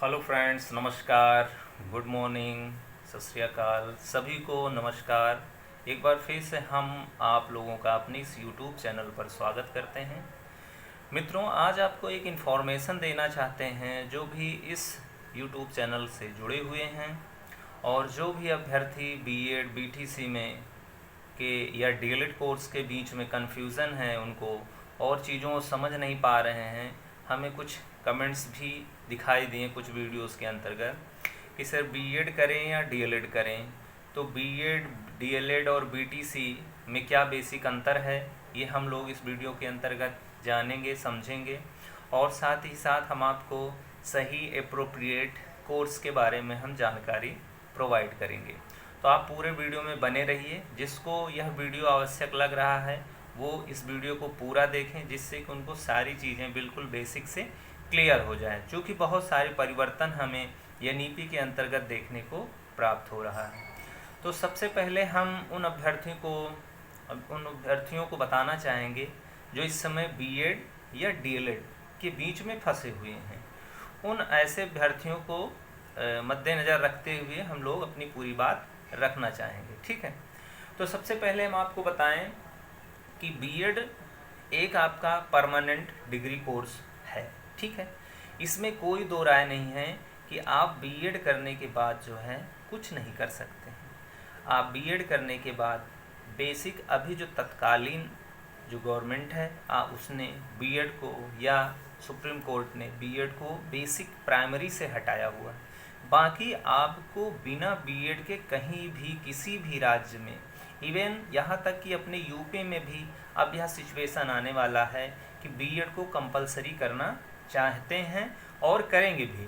Hello friends, नमस्कार, good morning, सत श्री अकाल, सभी को नमस्कार। एक बार फिर से हम आप लोगों का अपने इस यूट्यूब चैनल पर स्वागत करते हैं। मित्रों, आज आपको एक इन्फॉर्मेशन देना चाहते हैं जो भी इस यूट्यूब चैनल से जुड़े हुए हैं और जो भी अभ्यर्थी बीएड बीटीसी में के या डीएलएड कोर्स के बीच में कन्फ्यूज़न है, उनको और चीज़ों को समझ नहीं पा रहे हैं। हमें कुछ कमेंट्स भी दिखाई दिए कुछ वीडियोस के अंतर्गत कि सर बीएड करें या डीएलएड करें, तो बीएड डीएलएड और बीटीसी में क्या बेसिक अंतर है, ये हम लोग इस वीडियो के अंतर्गत जानेंगे, समझेंगे और साथ ही साथ हम आपको सही एप्रोप्रिएट कोर्स के बारे में हम जानकारी प्रोवाइड करेंगे। तो आप पूरे वीडियो में बने रहिए। जिसको यह वीडियो आवश्यक लग रहा है वो इस वीडियो को पूरा देखें, जिससे कि उनको सारी चीज़ें बिल्कुल बेसिक से क्लियर हो जाए, क्योंकि बहुत सारे परिवर्तन हमें एनईपी के अंतर्गत देखने को प्राप्त हो रहा है। तो सबसे पहले हम उन अभ्यर्थियों को बताना चाहेंगे जो इस समय बीएड या डीएलएड के बीच में फंसे हुए हैं। उन ऐसे अभ्यर्थियों को मद्देनज़र रखते हुए हम लोग अपनी पूरी बात रखना चाहेंगे, ठीक है। तो सबसे पहले हम आपको बताएं कि बीएड एक आपका परमानेंट डिग्री कोर्स है, ठीक है। इसमें कोई दो राय नहीं है कि आप बीएड करने के बाद जो है कुछ नहीं कर सकते हैं। आप बीएड करने के बाद बेसिक अभी जो तत्कालीन जो गवर्नमेंट है उसने बीएड को या सुप्रीम कोर्ट ने बीएड को बेसिक प्राइमरी से हटाया हुआ है। बाकी आपको बिना बीएड के कहीं भी किसी भी राज्य में, इवन यहाँ तक कि अपने यूपी में भी अब यह सिचुएशन आने वाला है कि बीएड को कंपलसरी करना चाहते हैं और करेंगे भी।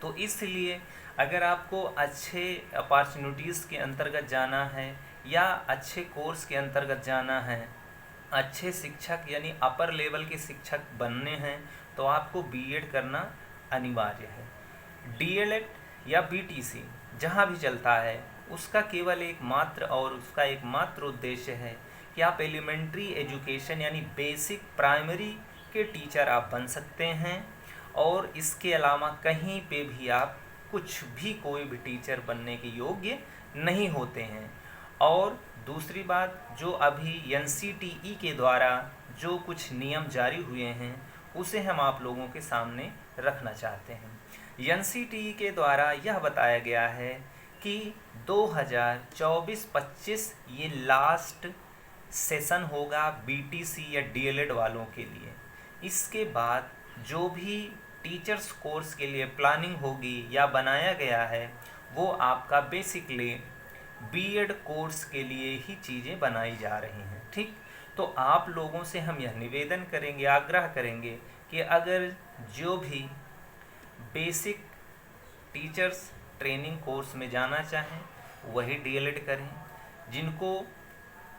तो इसलिए अगर आपको अच्छे अपॉर्चुनिटीज़ के अंतर्गत जाना है या अच्छे कोर्स के अंतर्गत जाना है, अच्छे शिक्षक यानी अपर लेवल के शिक्षक बनने हैं, तो आपको बीएड करना अनिवार्य है। डीएलएड या बीटीसी जहाँ भी चलता है उसका केवल उसका एकमात्र उद्देश्य है कि आप एलिमेंट्री एजुकेशन यानी बेसिक प्राइमरी के टीचर आप बन सकते हैं और इसके अलावा कहीं पे भी आप कुछ भी कोई भी टीचर बनने के योग्य नहीं होते हैं। और दूसरी बात, जो अभी एनसीटीई के द्वारा जो कुछ नियम जारी हुए हैं उसे हम आप लोगों के सामने रखना चाहते हैं। एनसीटीई के द्वारा यह बताया गया है कि 2024-25 ये लास्ट सेशन होगा बीटीसी या डीएलएड वालों के लिए। इसके बाद जो भी टीचर्स कोर्स के लिए प्लानिंग होगी या बनाया गया है वो आपका बेसिकली बीएड कोर्स के लिए ही चीज़ें बनाई जा रही हैं, ठीक। तो आप लोगों से हम यह निवेदन करेंगे, आग्रह करेंगे कि अगर जो भी बेसिक टीचर्स ट्रेनिंग कोर्स में जाना चाहें वही डीएलएड करें। जिनको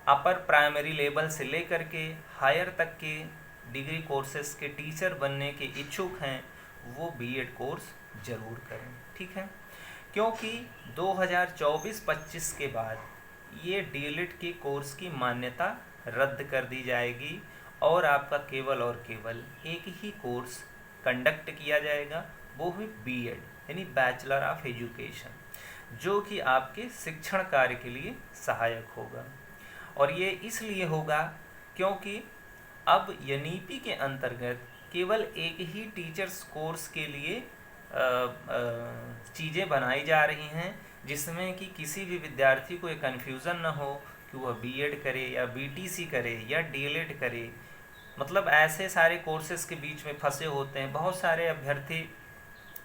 अपर प्राइमरी लेवल से लेकर के हायर तक के डिग्री कोर्सेस के टीचर बनने के इच्छुक हैं वो बीएड कोर्स ज़रूर करें, ठीक है। क्योंकि 2024-25 के बाद ये डीएलएड के कोर्स की मान्यता रद्द कर दी जाएगी और आपका केवल और केवल एक ही कोर्स कंडक्ट किया जाएगा, वो है बीएड यानी बैचलर ऑफ एजुकेशन, जो कि आपके शिक्षण कार्य के लिए सहायक होगा। और ये इसलिए होगा क्योंकि अब एनईपी के अंतर्गत केवल एक ही टीचर्स कोर्स के लिए चीज़ें बनाई जा रही हैं, जिसमें कि किसी भी विद्यार्थी को ये कन्फ्यूज़न न हो कि वह बीएड करे या बीटीसी करे या डीएलएड करे। मतलब ऐसे सारे कोर्सेज़ के बीच में फंसे होते हैं। बहुत सारे अभ्यर्थी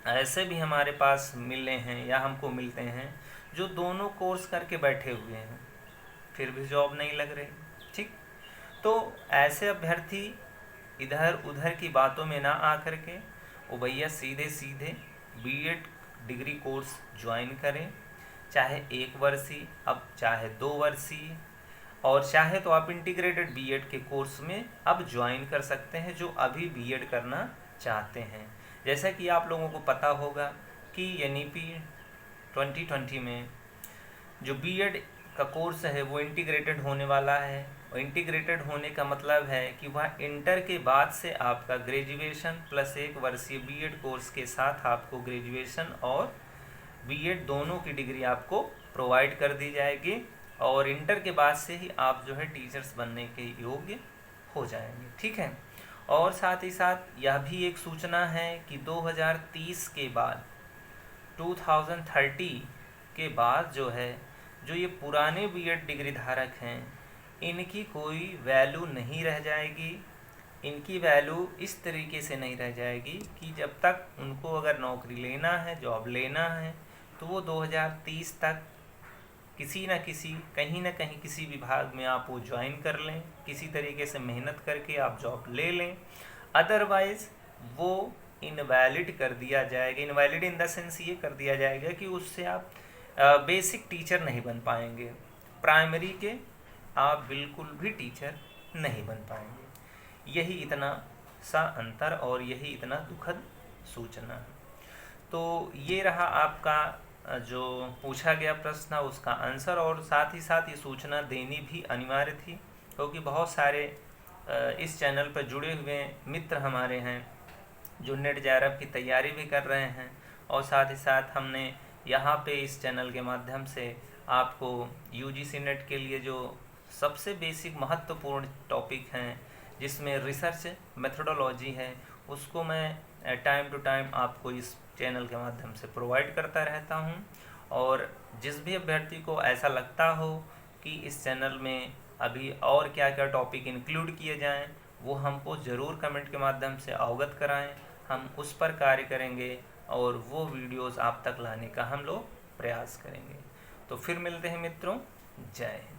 ऐसे भी हमारे पास मिले हैं या हमको मिलते हैं जो दोनों कोर्स करके बैठे हुए हैं, फिर भी जॉब नहीं लग रही, ठीक। तो ऐसे अभ्यर्थी इधर उधर की बातों में ना आकर के वो भैया सीधे सीधे बीएड डिग्री कोर्स ज्वाइन करें, चाहे 1 वर्षीय अब चाहे 2 वर्षीय, और चाहे तो आप इंटीग्रेटेड बीएड के कोर्स में अब ज्वाइन कर सकते हैं जो अभी बीएड करना चाहते हैं। जैसा कि आप लोगों को पता होगा कि एनईपी 2020 में जो बीएड का कोर्स है वो इंटीग्रेटेड होने वाला है और इंटीग्रेटेड होने का मतलब है कि वह इंटर के बाद से आपका ग्रेजुएशन प्लस 1 वर्षीय बीएड कोर्स के साथ आपको ग्रेजुएशन और बीएड दोनों की डिग्री आपको प्रोवाइड कर दी जाएगी और इंटर के बाद से ही आप जो है टीचर्स बनने के योग्य हो जाएंगे। ठीक है। और साथ ही साथ यह भी एक सूचना है कि 2030 के बाद 2030 के बाद जो है जो ये पुराने बीएड डिग्री धारक हैं इनकी कोई वैल्यू नहीं रह जाएगी। इनकी वैल्यू इस तरीके से नहीं रह जाएगी कि जब तक उनको अगर नौकरी लेना है, जॉब लेना है, तो वो 2030 तक किसी न किसी कहीं ना कहीं किसी विभाग में आप वो ज्वाइन कर लें, किसी तरीके से मेहनत करके आप जॉब ले लें। अदरवाइज़ वो इनवैलिड कर दिया जाएगा। इनवैलिड इन द सेंस ये कर दिया जाएगा कि उससे आप बेसिक टीचर नहीं बन पाएंगे, प्राइमरी के आप बिल्कुल भी टीचर नहीं बन पाएंगे। यही इतना सा अंतर और यही इतना दुखद सूचना है। तो ये रहा आपका जो पूछा गया प्रश्न उसका आंसर, और साथ ही साथ ये सूचना देनी भी अनिवार्य थी क्योंकि बहुत सारे इस चैनल पर जुड़े हुए मित्र हमारे हैं जो नेट JRF की तैयारी भी कर रहे हैं, और साथ ही साथ हमने यहाँ पे इस चैनल के माध्यम से आपको UGC नेट के लिए जो सबसे बेसिक महत्वपूर्ण टॉपिक हैं जिसमें रिसर्च मेथोडोलॉजी है उसको मैं टाइम टू टाइम आपको इस चैनल के माध्यम से प्रोवाइड करता रहता हूं। और जिस भी अभ्यर्थी को ऐसा लगता हो कि इस चैनल में अभी और क्या क्या टॉपिक इंक्लूड किए जाएं वो हमको ज़रूर कमेंट के माध्यम से अवगत कराएं। हम उस पर कार्य करेंगे और वो वीडियोस आप तक लाने का हम लोग प्रयास करेंगे। तो फिर मिलते हैं मित्रों। जय हिंद।